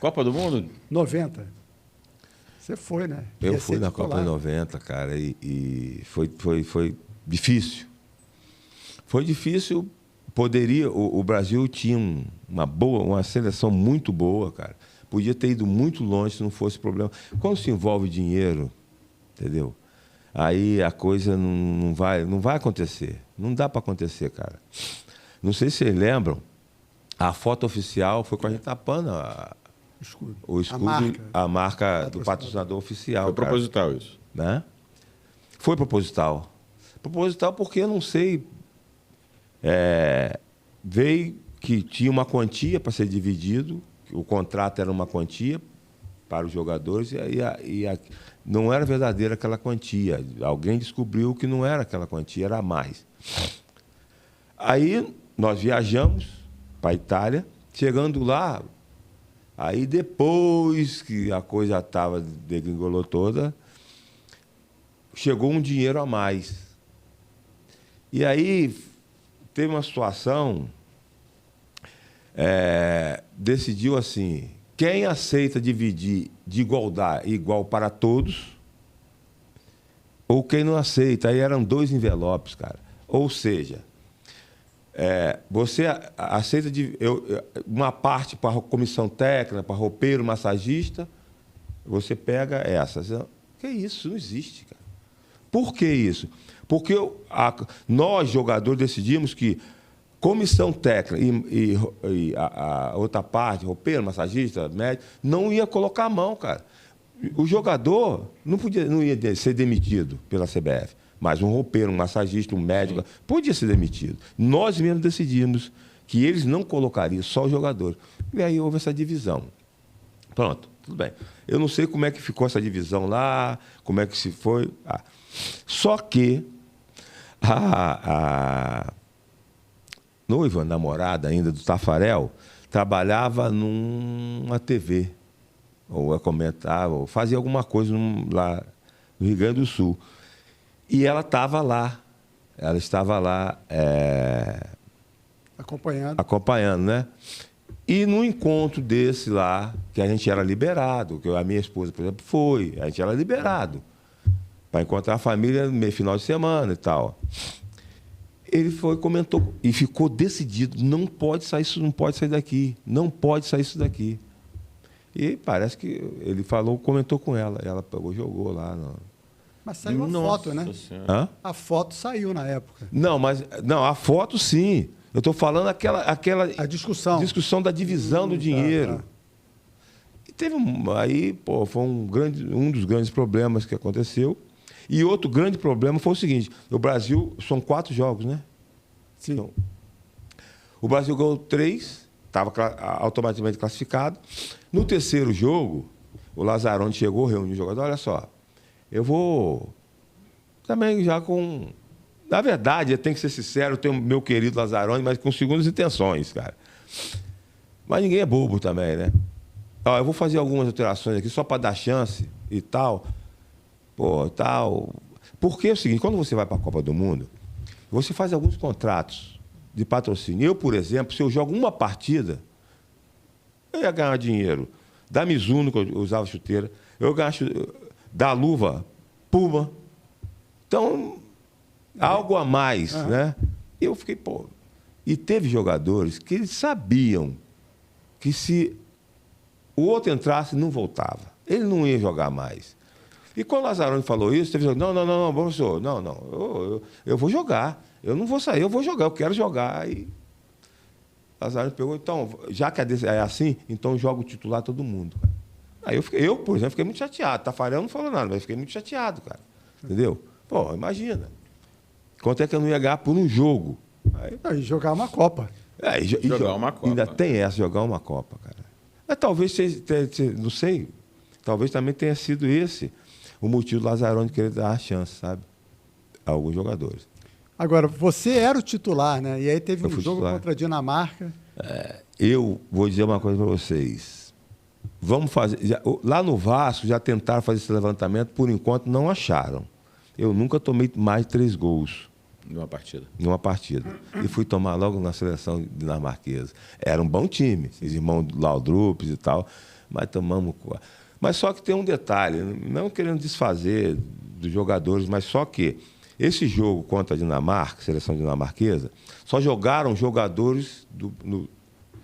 Copa do Mundo? 90. Você foi, né? Eu fui na Copa de 90, cara, e foi difícil. Foi difícil. O Brasil tinha uma seleção muito boa, cara. Podia ter ido muito longe se não fosse problema. Quando se envolve dinheiro, entendeu? Aí a coisa não vai acontecer. Não dá para acontecer, cara. Não sei se vocês lembram, a foto oficial foi com a gente tapando o escudo, a marca do patrocinador oficial. Foi proposital isso? Né? Foi proposital. Proposital porque eu não sei... veio que tinha uma quantia para ser dividido, o contrato era uma quantia para os jogadores e não era verdadeira aquela quantia. Alguém descobriu que não era aquela quantia, era a mais. Aí nós viajamos para a Itália, chegando lá, aí depois que a coisa estava degringolou toda, chegou um dinheiro a mais. E aí teve uma situação, decidiu assim, quem aceita dividir de igual para todos, ou quem não aceita. Aí eram 2 envelopes, cara. Ou seja, você aceita uma parte para a comissão técnica, para roupeiro, massagista, você pega essa. Que isso? Não existe, cara. Por que isso? Porque nós, jogadores, decidimos que comissão técnica e a outra parte, roupeiro, massagista, médico, não ia colocar a mão, cara. O jogador não ia ser demitido pela CBF, mas um roupeiro, um massagista, um médico, podia ser demitido. Nós mesmos decidimos que eles não colocariam, só os jogadores. E aí houve essa divisão. Pronto, tudo bem. Eu não sei como é que ficou essa divisão lá, como é que se foi. Só que a noiva, namorada ainda do Tafarel, trabalhava numa TV, ou comentava, ou fazia alguma coisa lá no Rio Grande do Sul. E ela estava lá. Ela estava lá acompanhando, né? E num encontro desse lá, que a gente era liberado, que a minha esposa, por exemplo, foi, a gente era liberado para encontrar a família no final de semana e tal. Ele comentou e ficou decidido, não pode sair daqui, não pode sair isso daqui. E parece que ele comentou com ela, ela pegou, jogou lá. Mas saiu a foto, né? Hã? A foto saiu na época. Não, a foto sim. Eu estou falando aquela a discussão da divisão do dinheiro. Tá. E teve foi um dos grandes problemas que aconteceu. E outro grande problema foi o seguinte: o Brasil, são 4 jogos, né? Sim. Então, o Brasil ganhou 3, estava automaticamente classificado. No terceiro jogo, o Lazzaroni chegou, reuniu os jogadores. Olha só, eu vou também já com... Na verdade, eu tenho que ser sincero, eu tenho meu querido Lazzaroni, mas com segundas intenções, cara. Mas ninguém é bobo também, né? Eu vou fazer algumas alterações aqui só para dar chance e tal. Porque é o seguinte, quando você vai para a Copa do Mundo, você faz alguns contratos de patrocínio. Eu, por exemplo, se eu jogo uma partida, eu ia ganhar dinheiro da Mizuno, que eu usava chuteira, eu ganho da luva Puma. Então, algo a mais, né? Eu fiquei, E teve jogadores que eles sabiam que se o outro entrasse, não voltava. Ele não ia jogar mais. E quando o Lazzaroni falou isso, teve não, professor, eu vou jogar. Eu não vou sair, eu vou jogar, eu quero jogar. Aí o Lazzaroni pegou, então, já que é assim, então joga o titular todo mundo. Aí eu, por exemplo, fiquei muito chateado. Tafarel não falou nada, mas eu fiquei muito chateado, cara. Entendeu? Imagina. Quanto é que eu não ia ganhar por um jogo? Aí jogar uma Copa. Jogar uma Copa. Ainda tem essa, jogar uma Copa, cara. Mas talvez, não sei, talvez também tenha sido esse o motivo do Lazzaroni querer dar a chance, sabe? A alguns jogadores. Agora, você era o titular, né? E aí teve um jogo contra a Dinamarca. Eu vou dizer uma coisa para vocês. Vamos fazer... lá no Vasco já tentaram fazer esse levantamento, por enquanto não acharam. Eu nunca tomei mais de 3 gols. Numa partida? Numa partida. E fui tomar logo na seleção dinamarquesa. Era um bom time, os irmãos Laudrup e tal. mas tomamos... Mas só que tem um detalhe, não querendo desfazer dos jogadores, mas só que esse jogo contra a Dinamarca, seleção dinamarquesa, só jogaram jogadores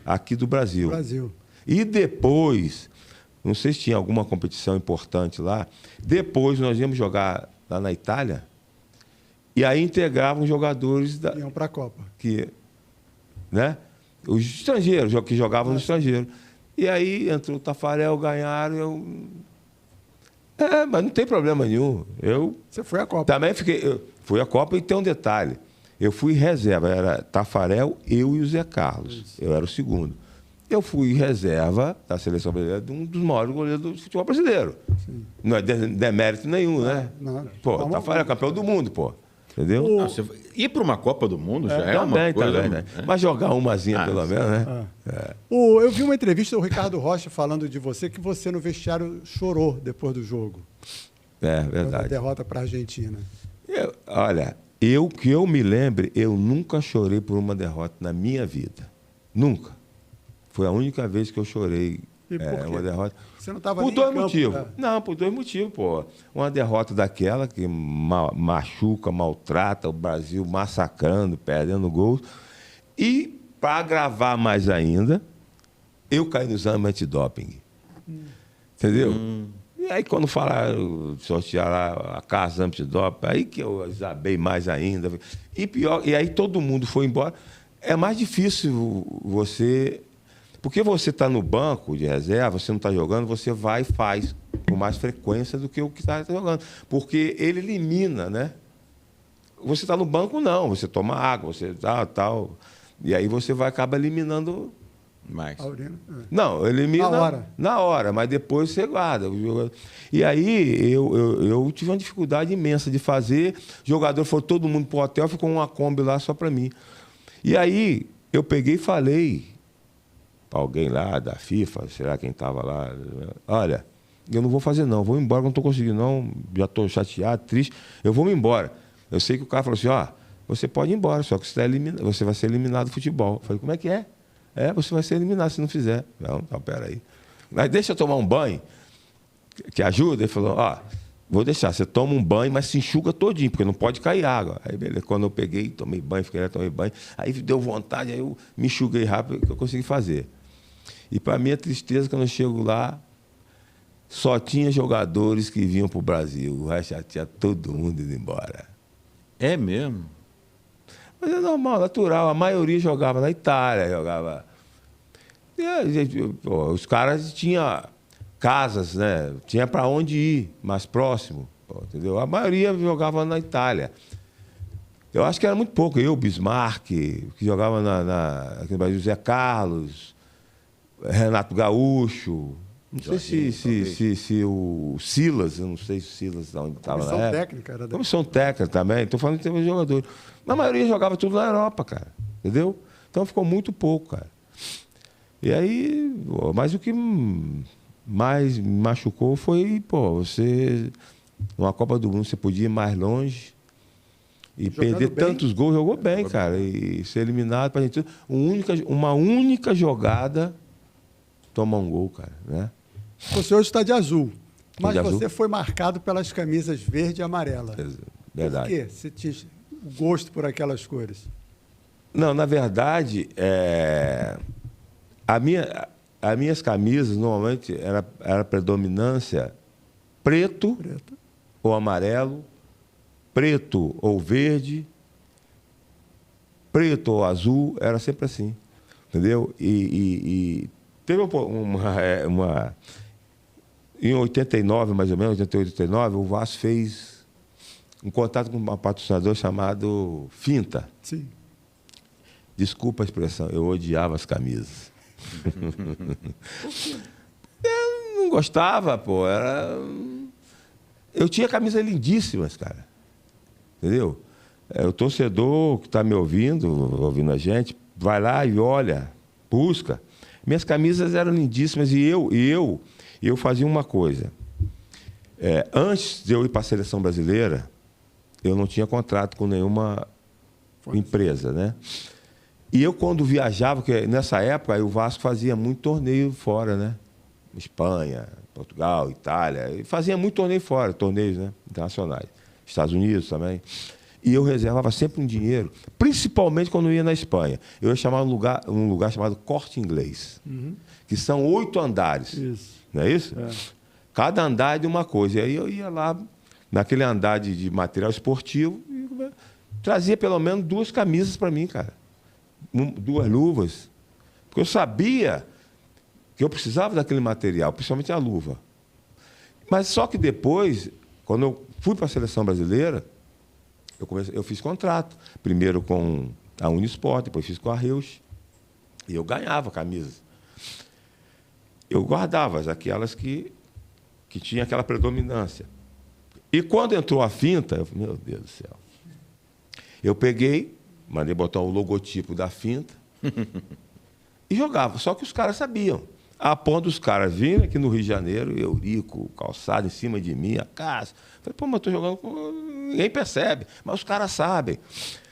aqui do Brasil. E depois, não sei se tinha alguma competição importante lá, depois nós íamos jogar lá na Itália, e aí integravam jogadores... Iam para a Copa. Né? Os estrangeiros, que jogavam no estrangeiro. E aí entrou o Taffarel, ganharam, mas não tem problema nenhum. Você foi à Copa. Também fui à Copa e tem um detalhe. Eu fui reserva, era Taffarel, eu e o Zé Carlos. Isso. Eu era o segundo. Eu fui reserva da seleção brasileira de um dos maiores goleiros do futebol brasileiro. Sim. Não é demérito nenhum, né? Não. Pô, Taffarel é campeão do mundo, pô. Entendeu? Ir para uma Copa do Mundo já é uma coisa... Também, né? Mas jogar umazinha, pelo menos, né? Eu vi uma entrevista do Ricardo Rocha falando de você, que você no vestiário chorou depois do jogo. É, verdade. A derrota para a Argentina. Olha, que eu me lembre, eu nunca chorei por uma derrota na minha vida. Nunca. Foi a única vez que eu chorei uma derrota. Você não estava por dois motivos. Não, por dois motivos, pô. Uma derrota daquela que machuca, maltrata, o Brasil massacrando, perdendo gols. E, para agravar mais ainda, eu caí no exame antidoping. Entendeu? E aí, quando falaram, sortear lá a casa antidoping, aí que eu desabei mais ainda. E pior, e aí todo mundo foi embora. É mais difícil você... Porque você está no banco de reserva, você não está jogando, você vai e faz com mais frequência do que o que está jogando. Porque ele elimina, né? Você está no banco, não. Você toma água, você tal. E aí você acaba eliminando mais. Não, elimina na hora, mas depois você guarda. E aí eu tive uma dificuldade imensa de fazer. O jogador foi todo mundo para o hotel, ficou uma Kombi lá só para mim. E aí eu peguei e falei... alguém lá da FIFA, será quem estava lá, olha, eu não vou fazer não, vou embora, não estou conseguindo não, já estou chateado, triste, eu vou me embora. Eu sei que o cara falou assim, você pode ir embora, só que você vai ser eliminado do futebol. Eu falei, como é que é? Você vai ser eliminado se não fizer. Não, peraí. Mas deixa eu tomar um banho, que ajuda. Ele falou, vou deixar, você toma um banho, mas se enxuga todinho, porque não pode cair água. Aí, beleza, quando eu peguei, tomei banho, tomei banho, aí deu vontade, aí eu me enxuguei rápido, que eu consegui fazer. E, para minha tristeza, quando eu chego lá, só tinha jogadores que vinham para o Brasil. O resto já tinha todo mundo indo embora. É mesmo? Mas é normal, natural. A maioria jogava na Itália, jogava... os caras tinham casas, né? Tinha para onde ir, mais próximo. Entendeu? A maioria jogava na Itália. Eu acho que era muito pouco. Eu, Bismarck, que jogava aqui no Brasil, Zé Carlos... Renato Gaúcho, não sei se o Silas, eu não sei se o Silas onde estava na época. Técnica, era Comissão técnica também, estou falando que teve jogadores. A maioria jogava tudo na Europa, cara, entendeu? Então ficou muito pouco, cara. E aí, mas o que mais me machucou foi, você, numa Copa do Mundo, você podia ir mais longe e perder tantos gols, jogou bem, cara, e ser eliminado para a gente. Uma única jogada... toma um gol, cara, né? Você hoje está de azul, mas você foi marcado pelas camisas verde e amarela. Verdade. Por quê? Você tinha o gosto por aquelas cores? Não, na verdade, as minhas camisas, normalmente, era predominância preto ou amarelo, preto ou verde, preto ou azul, era sempre assim, entendeu? E teve em 89, mais ou menos, 88, 89, o Vasco fez um contato com um patrocinador chamado Finta. Sim. Desculpa a expressão, eu odiava as camisas. Eu não gostava, eu tinha camisas lindíssimas, cara. Entendeu? O torcedor que está me ouvindo a gente, vai lá e olha, busca. Minhas camisas eram lindíssimas e eu fazia uma coisa. Antes de eu ir para a seleção brasileira, eu não tinha contrato com nenhuma empresa, né? E eu, quando viajava, porque nessa época o Vasco fazia muito torneio fora, né? Espanha, Portugal, Itália. E fazia muito torneio fora, torneios, né, internacionais. Estados Unidos também. E eu reservava sempre um dinheiro, principalmente quando eu ia na Espanha. Eu ia chamar um lugar chamado Corte Inglês, que são 8 andares. Isso. Não é isso? É. Cada andar é de uma coisa. E aí eu ia lá, naquele andar de material esportivo, e trazia pelo menos 2 camisas para mim, cara. 2 luvas. Porque eu sabia que eu precisava daquele material, principalmente a luva. Mas só que depois, quando eu fui para a seleção brasileira, eu fiz contrato. Primeiro com a Unisport, depois fiz com a Reus. E eu ganhava camisas. Eu guardava aquelas que tinha aquela predominância. E quando entrou a finta, eu falei, meu Deus do céu. Eu peguei, mandei botar o logotipo da finta e jogava. Só que os caras sabiam. A ponto dos caras virem aqui no Rio de Janeiro, Eurico, Calçado em cima de mim, a casa. Falei, pô, mas eu estou jogando, ninguém percebe, mas os caras sabem.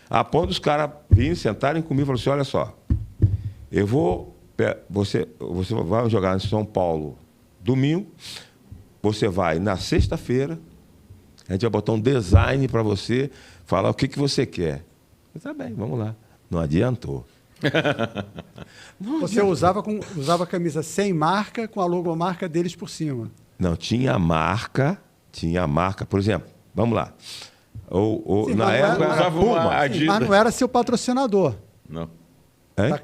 A ponto dos caras virem, sentarem comigo e falaram assim, olha só, você vai jogar em São Paulo domingo, você vai na sexta-feira, a gente vai botar um design para você, falar o que você quer. Eu, tá bem, vamos lá. Não adiantou. Você usava a camisa sem marca, com a logomarca deles por cima. Não, tinha marca, por exemplo, vamos lá. Sim, na época era Puma. Sim, mas não era seu patrocinador. Não.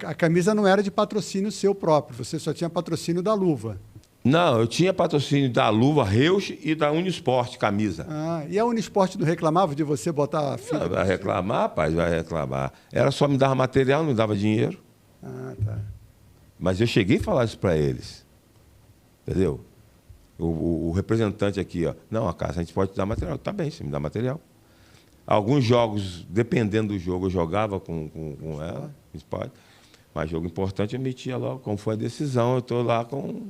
A camisa não era de patrocínio seu próprio, você só tinha patrocínio da luva. Não, eu tinha patrocínio da luva Reus e da Unisport, camisa. E a Unisport não reclamava de você botar a fita? Vai reclamar, rapaz, vai reclamar. Era só me dar material, não me dava dinheiro. Tá. Mas eu cheguei a falar isso para eles. Entendeu? O representante aqui, ó. Não, a casa, a gente pode te dar material. Tá bem, você me dá material. Alguns jogos, dependendo do jogo, eu jogava com ela, pode. Mas jogo importante eu metia logo, como foi a decisão, eu estou lá com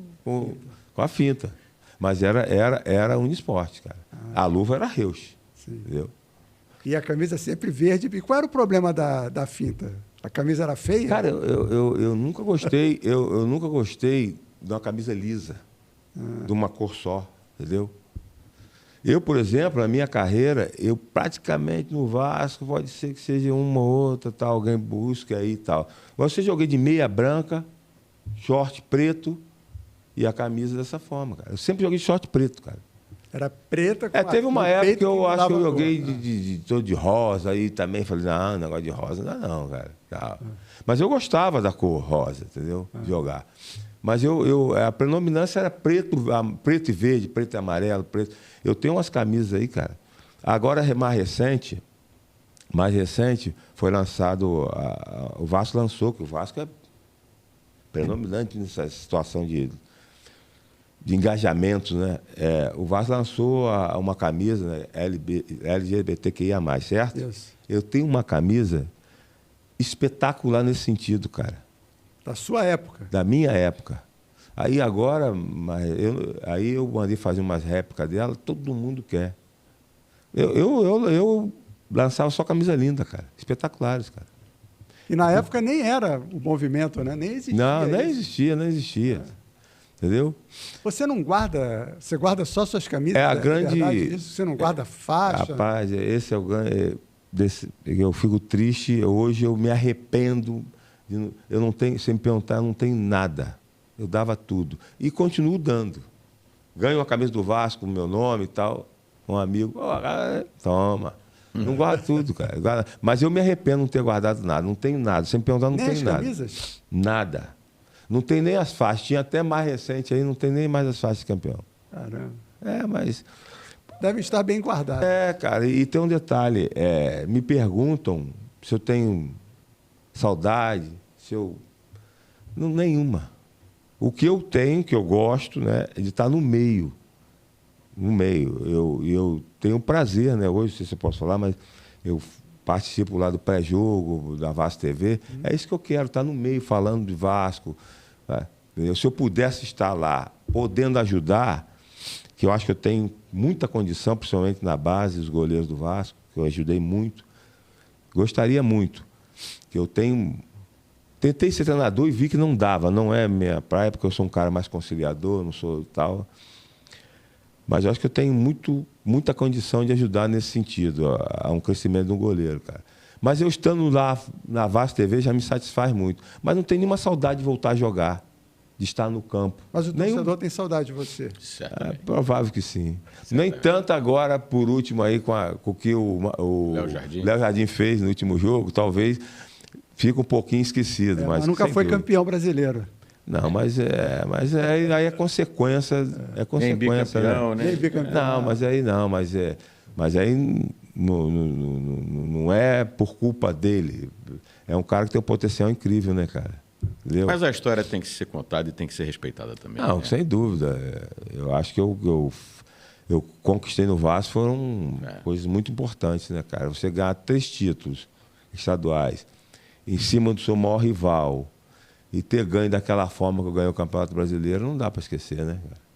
a finta. Mas era Unisport, cara. A luva era Reus. Entendeu? E a camisa sempre verde. E qual era o problema da finta? A camisa era feia? Cara, eu nunca gostei, eu nunca gostei de uma camisa lisa, de uma cor só, entendeu? Eu, por exemplo, na minha carreira, eu praticamente no Vasco, pode ser que seja uma ou outra, tal, alguém busca aí e tal. Mas eu joguei de meia branca, short preto e a camisa dessa forma, cara. Eu sempre joguei short preto, cara. Era preta com teve uma época que eu acho que eu joguei todo de rosa aí também. Falei, não, negócio de rosa não, cara. Mas eu gostava da cor rosa, entendeu? De jogar. Mas a predominância era preto e verde, preto e amarelo, preto. Eu tenho umas camisas aí, cara. Agora, mais recente, foi lançado, o Vasco lançou, que o Vasco é predominante nessa situação de engajamentos, né? O Vasco lançou uma camisa, né? LGBTQIA+, certo? Isso. Eu tenho uma camisa espetacular nesse sentido, cara. Da sua época. Da minha época. Aí agora, eu mandei fazer umas réplicas dela, todo mundo quer. Eu lançava só camisa linda, cara. Espetaculares, cara. E na época nem era o movimento, né? Nem existia. Não, nem existia. Entendeu? Você não guarda... Você guarda só suas camisas? É a grande... Isso? Você não guarda faixa? Rapaz, esse é o grande... Eu fico triste, hoje eu me arrependo. Eu não tenho, se me perguntar, eu não tenho nada. Eu dava tudo. E continuo dando. Ganho uma camisa do Vasco, meu nome e tal. Um amigo, toma. Não guardo tudo, cara. Mas eu me arrependo de não ter guardado nada. Não tenho nada. Se me perguntar, não tenho nada. Nem as camisas? Nada. Não tem nem as faixas. Tinha até mais recente aí, não tem nem mais as faixas de campeão. Caramba. Mas... Deve estar bem guardado. Cara, e tem um detalhe. Me perguntam se eu tenho saudade, se eu... Não, nenhuma. O que eu tenho, que eu gosto, né, é de estar no meio. No meio. Eu tenho prazer, né, hoje, não sei se eu posso falar, mas eu participo lá do pré-jogo, da Vasco TV. É isso que eu quero, estar no meio, falando de Vasco. Né? Se eu pudesse estar lá, podendo ajudar, que eu acho que eu tenho muita condição, principalmente na base, os goleiros do Vasco, que eu ajudei muito. Gostaria muito, que eu tenho Tentei ser treinador e vi que não dava. Não é minha praia, porque eu sou um cara mais conciliador, não sou tal. Mas eu acho que eu tenho muita condição de ajudar nesse sentido, a um crescimento de um goleiro, cara. Mas eu estando lá na Vasco TV já me satisfaz muito. Mas não tenho nenhuma saudade de voltar a jogar, de estar no campo. Mas o torcedor tem saudade de você. É provável que sim. Nem tanto agora, por último, aí, com o que o Léo Jardim fez no último jogo, talvez fique um pouquinho esquecido. Mas nunca foi dúvida. Campeão brasileiro. Não, mas aí é consequência. É consequência, bicampeão, né? Não, mas aí não é por culpa dele. É um cara que tem um potencial incrível, né, cara? Entendeu? Mas a história tem que ser contada e tem que ser respeitada também. Não, né? sem dúvida. Eu acho que eu conquistei no Vasco foram coisas muito importantes, né, cara? Você ganhar 3 títulos estaduais em cima do seu maior rival e ter ganho daquela forma que eu ganhei o Campeonato Brasileiro, não dá para esquecer, né, cara?